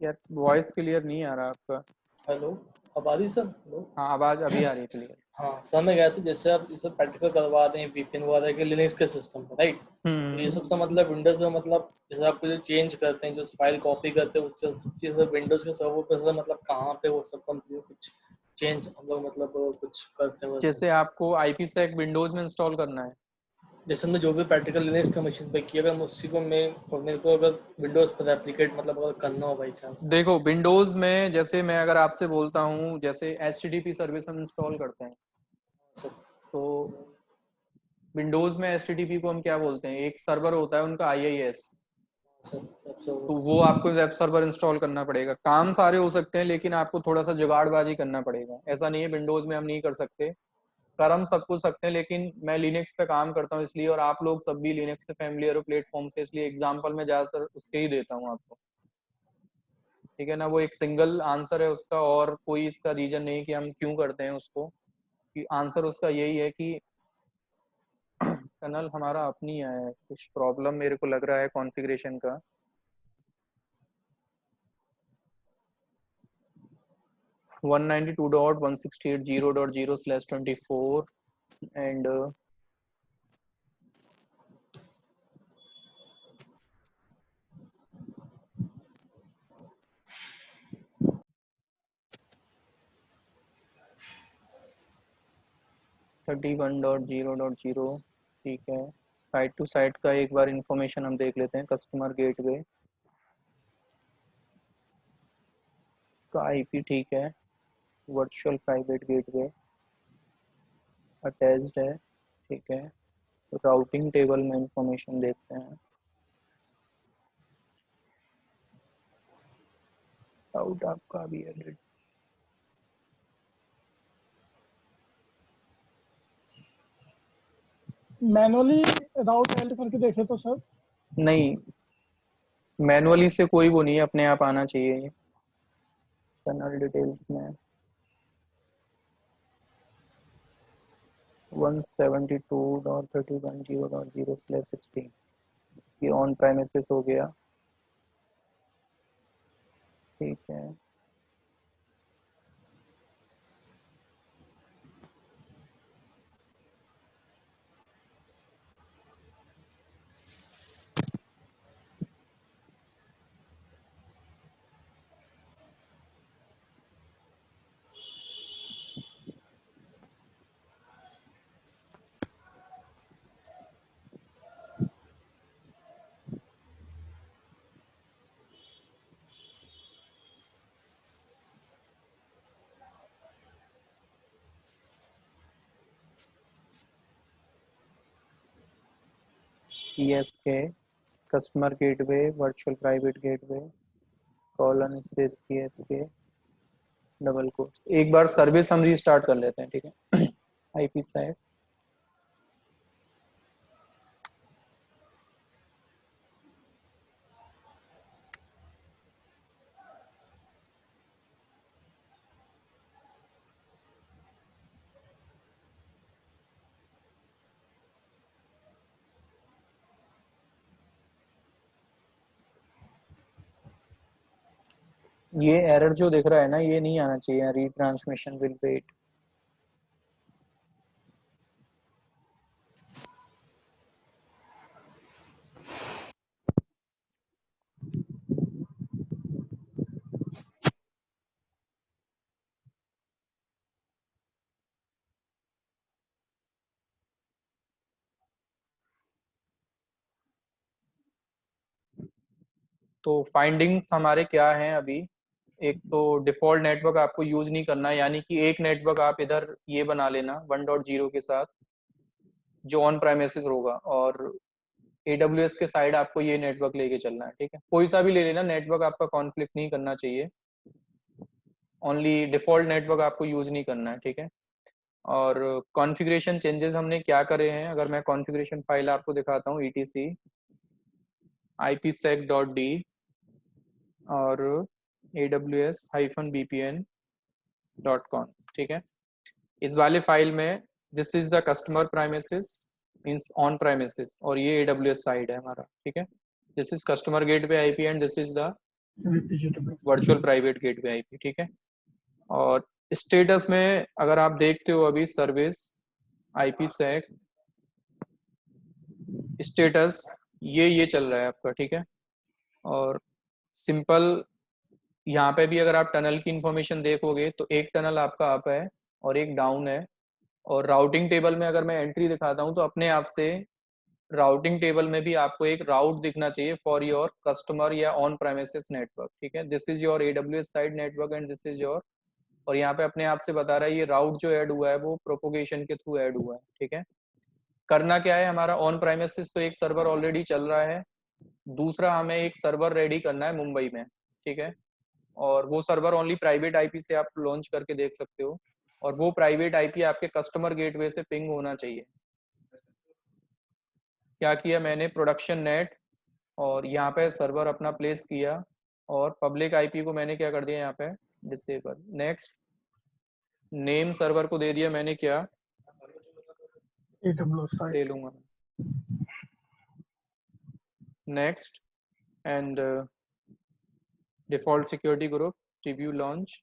यार वॉइस क्लियर नहीं आ रहा आपका। हेलो, अब आ रही सर? हेलो, हाँ, आवाज अभी आ रही है क्लियर। हाँ सर, मैं कहता हूँ जैसे आप ये सब प्रैक्टिकल करवा रहे हैं वीपीएन वगैरह के लिनक्स के सिस्टम पर, राइट? तो ये सब मतलब विंडोज में मतलब जैसे आप जो चेंज करते हैं, जो फाइल कॉपी करते हैं, उससे सब चीज़ विंडोज के सर्वर पर मतलब कहाँ पे वो सब कुछ चेंज हम लोग मतलब कुछ करते हैं वैसे। जैसे आपको IPsec विंडोज में इंस्टॉल करना है, जैसे हमने जो भी प्रैक्टिकल लिनक्स का मशीन पे किया, अगर उसी को मेरे को अगर विंडोज पर रेप्लिकेट मतलब अगर करना हो बाई चांस। देखो विंडोज में जैसे मैं अगर आपसे बोलता हूँ, जैसे HTTP सर्विस हम इंस्टॉल करते हैं, सर तो विंडोज में HTTP को हम क्या बोलते हैं, एक सर्वर होता है उनका IIS, सर तो वो आपको वेब सर्वर इंस्टॉल करना पड़ेगा। काम सारे हो सकते हैं, लेकिन आपको थोड़ा सा जुगाड़बाजी करना पड़ेगा। ऐसा नहीं है विंडोज में हम नहीं कर सकते, कर हम सब कुछ सकते हैं, लेकिन मैं लिनक्स पे काम करता हूँ इसलिए, और आप लोग सब भी लिनक्स से फैमिलियर हो प्लेटफॉर्म से, इसलिए एग्जांपल मैं ज्यादातर उसके ही देता हूँ आपको, ठीक है ना। वो एक सिंगल आंसर है उसका, और कोई इसका रीजन नहीं कि हम क्यों करते हैं उसको, कि आंसर उसका यही है कि टनल हमारा अपनी है, कुछ प्रॉब्लम मेरे को लग रहा है कॉन्फ़िगरेशन का। वन 192.168.0.0/24 एंड 31.0.0, ठीक है। साइट टू साइट का एक बार इंफॉर्मेशन हम देख लेते हैं। कस्टमर गेटवे का IP ठीक है, वर्चुअल प्राइवेट गेटवे अटैच्ड है, ठीक है। राउटिंग टेबल में इंफॉर्मेशन देखते हैं। राउट आपका भी एडिट, मैनुअली राउट ऐड करके देखे तो सर? नहीं, मैनुअली से कोई वो नहीं है, अपने आप आना चाहिए ये टनल डिटेल्स में। 172.31.0.0/16 ये ऑन प्राइमेसिस हो गया, ठीक है। ESK customer gateway virtual private gateway colon space PSK double quote. एक बार सर्विस हम रीस्टार्ट कर लेते हैं, ठीक है। IP साइट ये एरर जो दिख रहा है ना, ये नहीं आना चाहिए, रीट्रांसमिशन विल वेट। तो फाइंडिंग्स हमारे क्या हैं अभी? एक तो डिफॉल्ट नेटवर्क आपको यूज नहीं करना है, यानी कि एक नेटवर्क आप इधर ये बना लेना 1.0 के साथ जो ऑन प्रेमिसेस होगा, और AWS के साइड आपको ये नेटवर्क लेके चलना है, ठीक है। कोई सा भी ले लेना, नेटवर्क आपका कॉन्फ्लिक्ट नहीं करना चाहिए, ओनली डिफॉल्ट नेटवर्क आपको यूज नहीं करना है, ठीक है। और कॉन्फ़िगरेशन चेंजेस हमने क्या करे हैं, अगर मैं कॉन्फ़िगरेशन फाइल आपको दिखाता हूँ, etc ipsec.d और aws-bpn.com, ठीक है। इस वाले फाइल में this is the customer premises means on premises, और ये AWS साइड है हमारा, ठीक है। This is customer gateway IP and this is the virtual private gateway IP, ठीक है। और स्टेटस में अगर आप देखते हो अभी सर्विस IPsec स्टेटस ये चल रहा है आपका, ठीक है। और सिंपल यहाँ पे भी अगर आप टनल की इंफॉर्मेशन देखोगे तो एक टनल आपका अप है और एक डाउन है। और राउटिंग टेबल में अगर मैं एंट्री दिखाता हूँ तो अपने आप से राउटिंग टेबल में भी आपको एक राउट दिखना चाहिए फॉर योर कस्टमर या ऑन प्रेमिसेस नेटवर्क, ठीक है। This is your AWS side network and this is your, और यहाँ पे अपने आप से बता रहा है ये राउट जो ऐड हुआ है वो प्रोपोगेशन के थ्रू ऐड हुआ है, ठीक है। करना क्या है, हमारा ऑन प्रेमिसेस तो एक सर्वर ऑलरेडी चल रहा है, दूसरा हमें एक सर्वर रेडी करना है मुंबई में, ठीक है। और वो सर्वर ओनली प्राइवेट आईपी से आप लॉन्च करके देख सकते हो, और वो प्राइवेट आईपी आपके कस्टमर गेटवे से पिंग होना चाहिए। क्या किया मैंने, प्रोडक्शन नेट और यहाँ पे सर्वर अपना प्लेस किया, और पब्लिक आईपी को मैंने क्या कर दिया यहाँ पे डिसेबल। नेक्स्ट नेम सर्वर को दे दिया मैंने क्या, ले लूंगा। Next and default security group review launch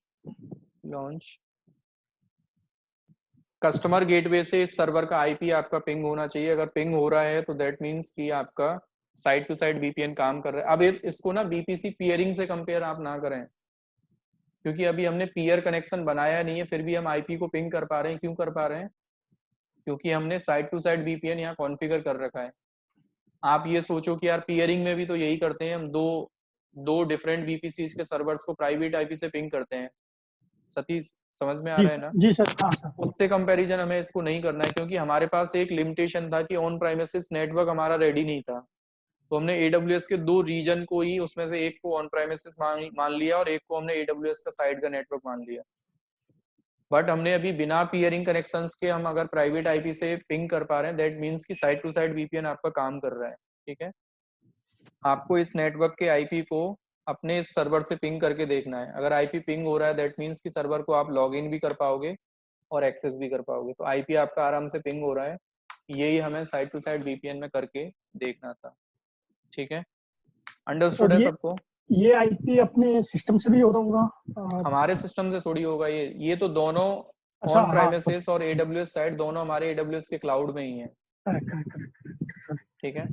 customer gateway से इस सर्वर का आईपी आपका पिंग होना चाहिए। अगर पिंग हो रहा है तो दैट मींस कि आपका साइड टू साइड VPN काम कर रहा है। अब इसको ना BPC पियरिंग से कंपेयर आप ना करें, क्योंकि अभी हमने पीयर कनेक्शन बनाया नहीं है, फिर भी हम आईपी को पिंग कर पा रहे हैं। क्यों कर पा रहे हैं? क्योंकि हमने साइड टू साइड VPN यहाँ कॉन्फ़िगर कर रखा है। आप ये सोचो कि यार पियरिंग में भी तो यही करते हैं, हम दो डिफरेंट VPCs के सर्वर्स को प्राइवेट आईपी से पिंग करते हैं। सतीश समझ में आ रहा है ना? जी सर, हाँ सर। उससे कंपैरिजन हमें इसको नहीं करना है, क्योंकि हमारे पास एक लिमिटेशन था कि ऑन प्राइमेसिस नेटवर्क हमारा रेडी नहीं था, तो हमने AWS के 2 रीजन को ही, उसमें से एक को ऑन प्राइमेसिस मान लिया और एक को हमने AWS का साइड का नेटवर्क मान लिया। बट हमने अभी बिना पियरिंग कनेक्शंस के हम अगर प्राइवेट आईपी से पिंग कर पा रहे हैं, दैट मींस कि साइड टू साइड VPN आपका काम कर रहा है, ठीक है। आपको इस नेटवर्क के आईपी को अपने इस सर्वर से पिंग करके देखना है। अगर आईपी पिंग हो रहा है दैट मींस कि सर्वर को आप लॉग इन भी कर पाओगे और एक्सेस भी कर पाओगे। तो आईपी आपका आराम से पिंग हो रहा है, यही हमें साइड टू साइड VPN में करके देखना था, ठीक है। अंडरस्टूड है सबको? ये आईपी अपने सिस्टम से भी हो रहा होगा? हमारे सिस्टम से थोड़ी होगा ये तो दोनों ऑन प्रेमिसेस और AWS साइड दोनों हमारे AWS के क्लाउड में ही है, ठीक है।